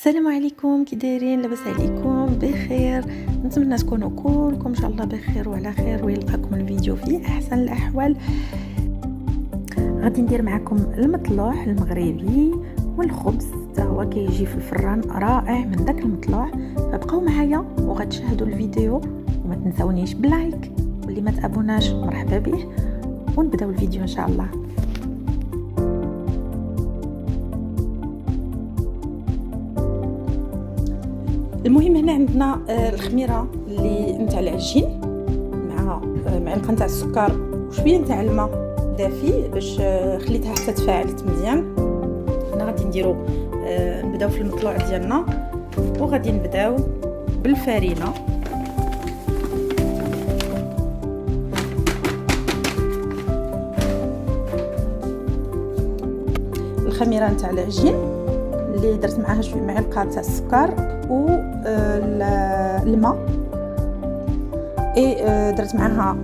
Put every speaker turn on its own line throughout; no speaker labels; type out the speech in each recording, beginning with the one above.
السلام عليكم، كي دايرين؟ لاباس عليكم؟ بخير؟ نتمنى تكونوا كلكم ان شاء الله بخير وعلى خير، ويلقاكم الفيديو في احسن الاحوال. غادي ندير معكم المطلوع المغربي والخبز، حتى هو كيجي في الفران رائع من داك المطلوع. فبقاو معايا وغتشاهدوا الفيديو، وما تنساونيش بلايك، واللي ما تابوناش مرحبا به، ونبداو الفيديو ان شاء الله. المهم هنا عندنا الخميره اللي نتاع العجين مع معلقه نتاع السكر وشويه نتاع الماء دافي باش خليتها حتى تفاعلت مزيان. هنا غادي نديرو نبداو في المطلوع ديالنا، وغادي نبداو بالفارينه. الخميره نتاع العجين اللي درت معاها شويه معلقه تاع السكر و الماء، درت معاها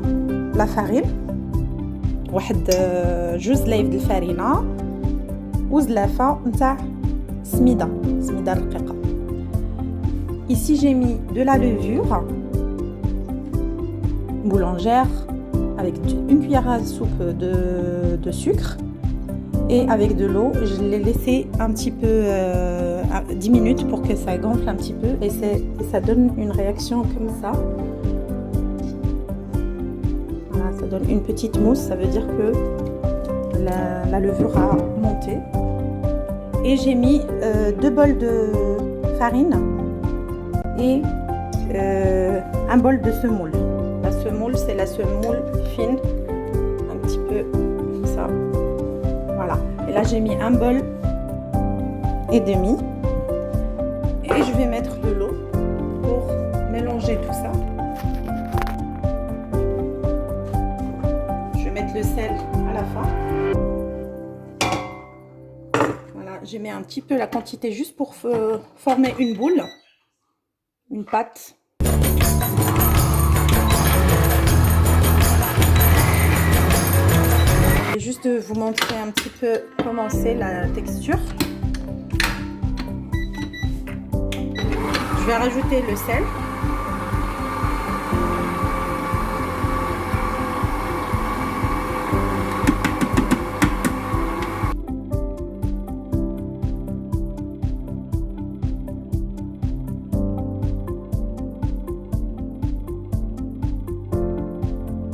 لا فارين، واحد جوج لايف د الفارينه وزلافه نتاع سميده رقيقه. Ici j'ai mis de la levure boulangère avec une cuillère à soupe de sucre et avec de l'eau. Je l'ai laissé un petit peu 10 minutes pour que ça gonfle un petit peu et ça donne une réaction comme ça. Voilà, ça donne une petite mousse, ça veut dire que la levure a monté. Et j'ai mis 2 bols de farine et un bol de semoule. La semoule, c'est la semoule fine, un petit peu comme ça. Voilà. Et là, j'ai mis un bol et demi. Et je vais mettre de l'eau pour mélanger tout ça. Je vais mettre le sel à la fin. Voilà, j'ai mis un petit peu la quantité juste pour former une boule, une pâte. Je vais juste vous montrer un petit peu comment c'est la texture. Je vais rajouter le sel.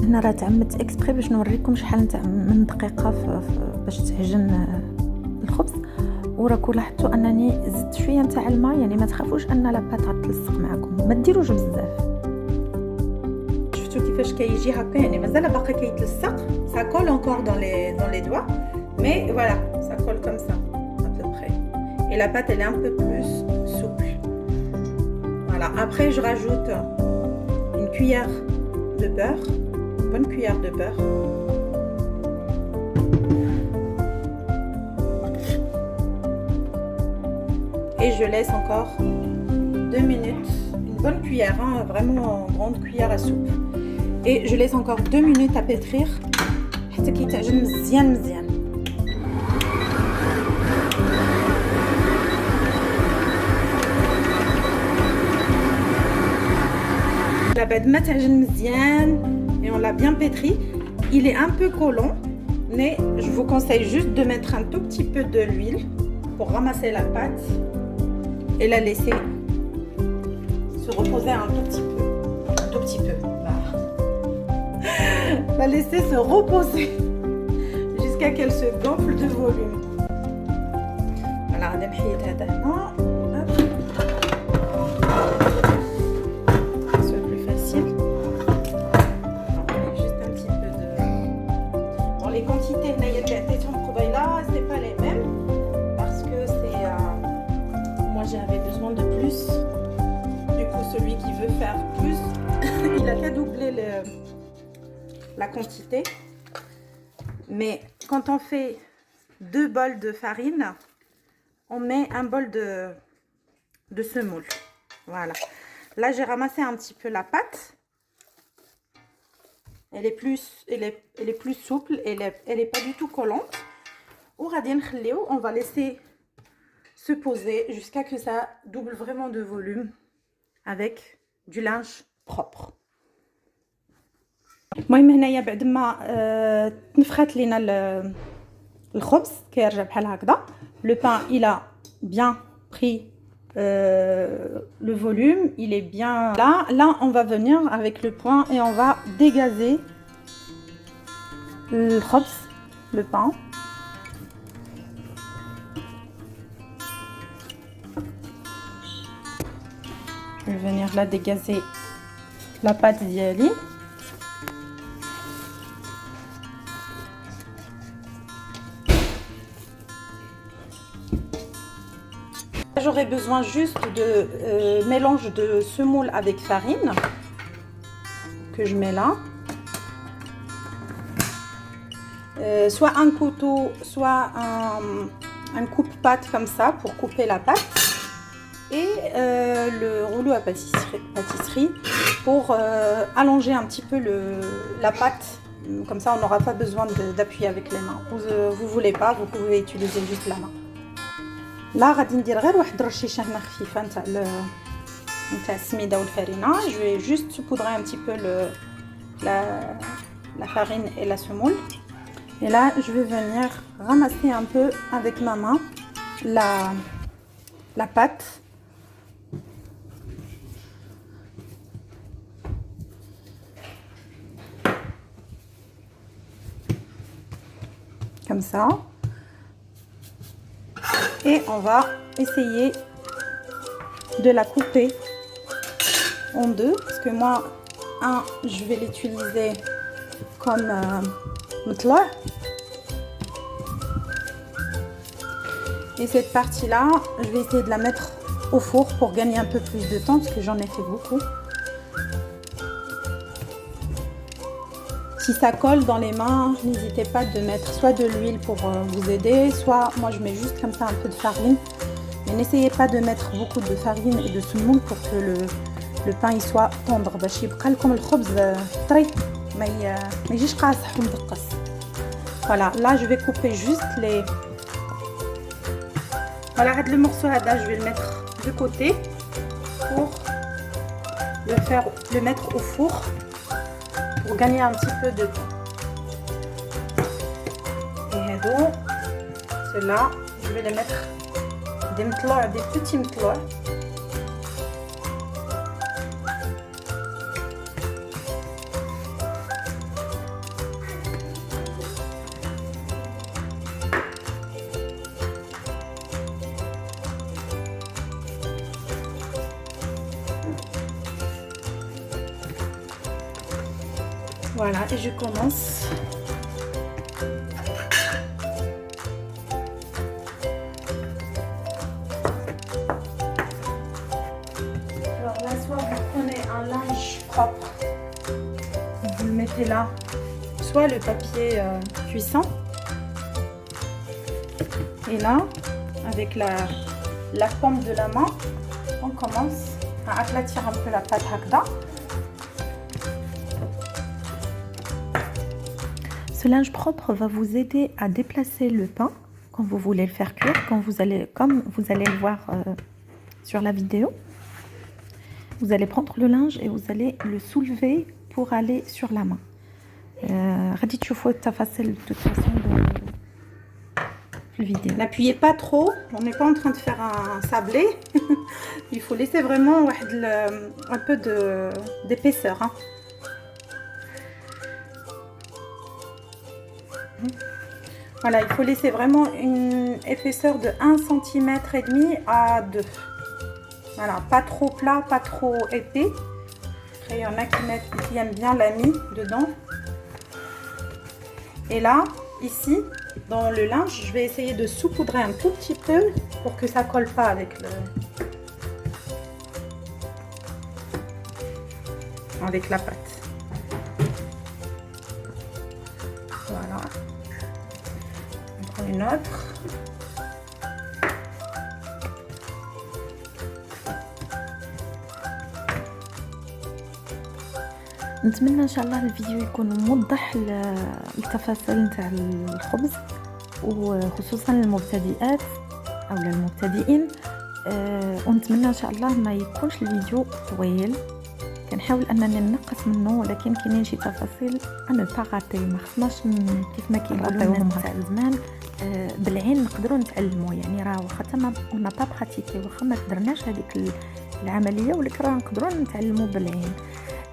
هنا راه تعمدت اكسبري باش نوريكم شحال من دقيقه باش تعجن الخبز. وراكم لاحظتوا انني زدت شويه نتاع الماء، يعني ما تخافوش ان لاباط غتلصق معكم، ما ديروش بزاف. شفتوا كيفاش كيجي هكا، يعني مازال باقي كيتلصق، ça colle encore dans les doigts, mais voilà, ça colle comme ça à peu près. Et la pâte elle est un peu plus souple. Voilà, après je rajoute une cuillère de beurre, une bonne cuillère de beurre. Et je laisse encore 2 minutes, une bonne cuillère, hein, vraiment grande cuillère à soupe. Et je laisse encore 2 minutes à pétrir حتى كيتعجن مزيان. بعد ما تعجن مزيان et on l'a bien pétri, il est un peu collant, mais je vous conseille juste de mettre un tout petit peu de l'huile pour ramasser la pâte et la laisser se reposer un tout petit peu. La laisser se reposer jusqu'à qu'elle se gonfle de volume. Voilà, غادي نحيد هذا هنا. C'est plus facile. Juste un petit peu de. Bon, les quantités هنايا اللي عطيتهم قبيله c'est pas les mêmes parce que c'est moi j'avais besoin de plus. Du coup, celui qui veut faire plus, il a qu'à doubler la quantité. Mais quand on fait 2 bols de farine, on met un bol de semoule. Voilà. Là, j'ai ramassé un petit peu la pâte. Elle est plus souple, elle est pas du tout collante. On va laisser se poser jusqu'à que ça double vraiment de volume avec du linge propre. المهم هنايا بعد ما تنفخات لينا الخبز كيرجع بحال هكذا. Le pain il a bien pris le volume, il est bien là on va venir avec le poing et on va dégazer le khobz, le pain. Je vais venir là dégazer la pâte d'yali. J'aurai besoin juste de mélange de semoule avec farine que je mets là. Soit un couteau, soit un coupe-pâte comme ça pour couper la pâte. Et le rouleau à pâtisserie pour allonger un petit peu la pâte. Comme ça, on n'aura pas besoin d'appuyer avec les mains. Vous voulez pas, vous pouvez utiliser juste la main. Là, غادي ندير غير واحد الرشيشه هنا خفيفه نتاع السميده والفرينه. Je vais juste saupoudrer un petit peu la farine et la semoule. Et là, je vais venir ramasser un peu avec ma main la pâte. Comme ça. Et on va essayer de la couper en deux. Parce que moi, je vais l'utiliser comme mtla. Et cette partie-là, je vais essayer de la mettre au four pour gagner un peu plus de temps. Parce que j'en ai fait beaucoup. Si ça colle dans les mains, n'hésitez pas de mettre soit de l'huile pour vous aider, soit moi je mets juste comme ça un peu de farine. Mais n'essayez pas de mettre beaucoup de farine et de semoule pour que le pain il soit tendre. باش يبقى لكم الخبز طري ما يجيش قاصح ومدقس. Voilà, là je vais couper juste les. Voilà, le morceau هذا je vais le mettre de côté pour le mettre au four. Pour gagner un petit peu de temps. Et ceux-là, je vais les mettre des petits mtlois. Voilà, et je commence. Alors là, soit vous prenez un linge propre, vous le mettez là, soit le papier cuisson. Et là, avec la paume de la main, on commence à aplatir un peu la pâte hakda. Ce linge propre va vous aider à déplacer le pain quand vous voulez le faire cuire, comme vous allez le voir sur la vidéo. Vous allez prendre le linge et vous allez le soulever pour aller sur la main. غادي تشوفوا التفاصيل de toute façon dans la vidéo. N'appuyez pas trop, on n'est pas en train de faire un sablé. Il faut laisser vraiment un peu d'épaisseur. Hein. Voilà, il faut laisser vraiment une épaisseur de 1 cm et demi à 2. Voilà, pas trop plat, pas trop épais. Après, il y en a qui aiment bien la mie dedans. Et là, ici, dans le linge, je vais essayer de saupoudrer un tout petit peu pour que ça colle pas avec la pâte. Voilà. Une autre. نتمنى ان شاء الله الفيديو يكون موضح التفاصيل نتاع الخبز وخصوصا للمبتدئات. او للمبتدئين. ونتمنى ان شاء الله ما يكونش الفيديو طويل، كنحاول انني نقص منه، ولكن كاينين شي تفاصيل انا باغاتي ما خصناش كيف ما كيقولوا الناس تاع زمان بالعين نقدروا نتعلموا. يعني راه واخا ما با براتيكي، واخا ما درناش هذيك العمليه، ولكن راه نقدروا نتعلموا بالعين.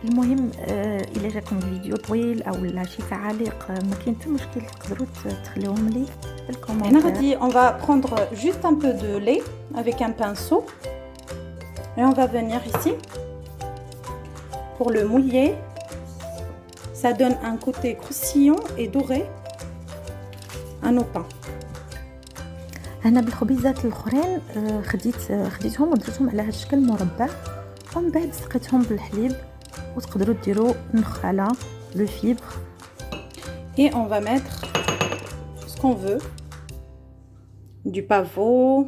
المهم الا جاكم الفيديو طويل او لا شي تعاليق ما كاين حتى مشكل، تقدروا تخليوهم لي في الكومنتات.
هنا غادي on va prendre juste un peu de lait avec un pinceau et on va venir ici pour le mouiller. Ça donne un côté croustillant et doré à nos pains.
هنا بالخبيزات الاخرين خديتهم ودرتهم على هذا الشكل مربع، ومن بعد سقيتهم بالحليب، وتقدروا ديروا النخاله لو فيبر.
Et on va mettre ce qu'on veut, du pavot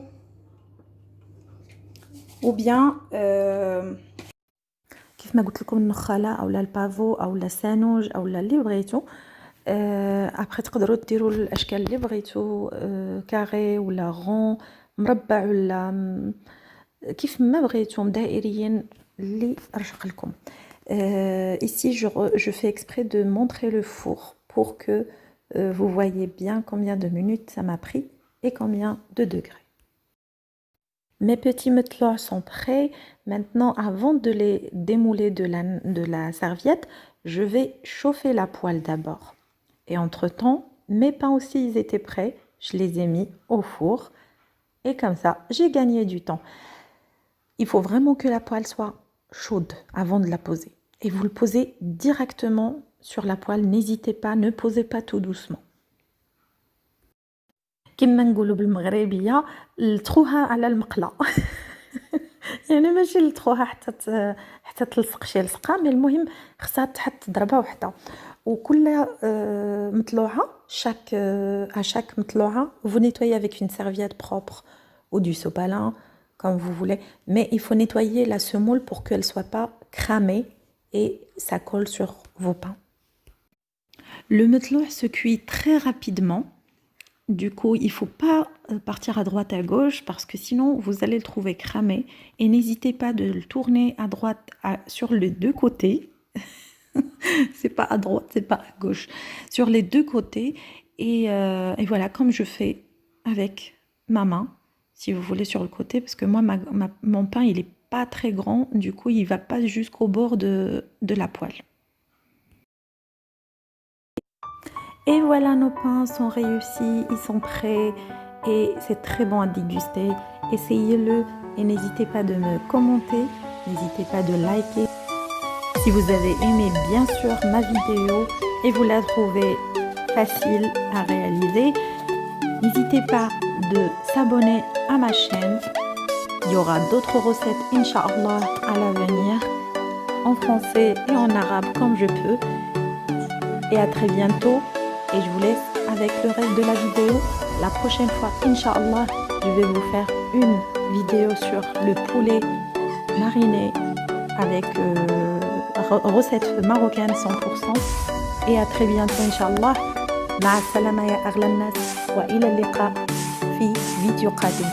ou bien
كيف ما قلت لكم النخاله او البافو او السانوج او اللي بغيتو. ابري تقدروا ديروا الاشكال اللي بغيتو، كاري ولا غون، مربع ولا كيف ما بغيتو، دائريين اللي رشق لكم. Ici je fais exprès de montrer le four pour que vous voyez bien combien de minutes ça m'a pris et combien de degrés. Mes petits matelots sont prêts. Maintenant, avant de les démouler de la serviette, je vais chauffer la poêle d'abord. Et entre-temps, mes pains aussi, ils étaient prêts. Je les ai mis au four. Et comme ça, j'ai gagné du temps. Il faut vraiment que la poêle soit chaude avant de la poser. Et vous le posez directement sur la poêle. N'hésitez pas, ne posez pas tout doucement. كما نقولوا بالمغربيه لتروها على المقله. يعني ماشي لتروها حتى تلصق شي لصقه، مي المهم خصها تحط ضربه وحده. وكل مطلوعه chaque مطلوعه vous nettoyez avec une serviette propre ou du sopalin comme vous voulez, mais il faut nettoyer la semoule pour qu'elle soit pas cramée et ça colle sur vos pains. Le matelot se cuit très rapidement. Du coup, il ne faut pas partir à droite à gauche parce que sinon vous allez le trouver cramé. Et n'hésitez pas de le tourner à droite sur les deux côtés. C'est pas à droite, c'est pas à gauche. Sur les deux côtés. Et voilà, comme je fais avec ma main, si vous voulez, sur le côté. Parce que moi, mon pain, il n'est pas très grand. Du coup, il ne va pas jusqu'au bord de la poêle. Et voilà, nos pains sont réussis, ils sont prêts et c'est très bon à déguster. Essayez-le et n'hésitez pas de me commenter, n'hésitez pas de liker. Si vous avez aimé bien sûr ma vidéo et vous la trouvez facile à réaliser, n'hésitez pas de s'abonner à ma chaîne. Il y aura d'autres recettes, Inch'Allah, à l'avenir, en français et en arabe comme je peux. Et à très bientôt. Et je vous laisse avec le reste de la vidéo. La prochaine fois, Inch'Allah, je vais vous faire une vidéo sur le poulet mariné avec recette marocaine 100%. Et à très bientôt, Inch'Allah. مع السلامة يا أغلى الناس وإلى اللقاء في فيديو قادم.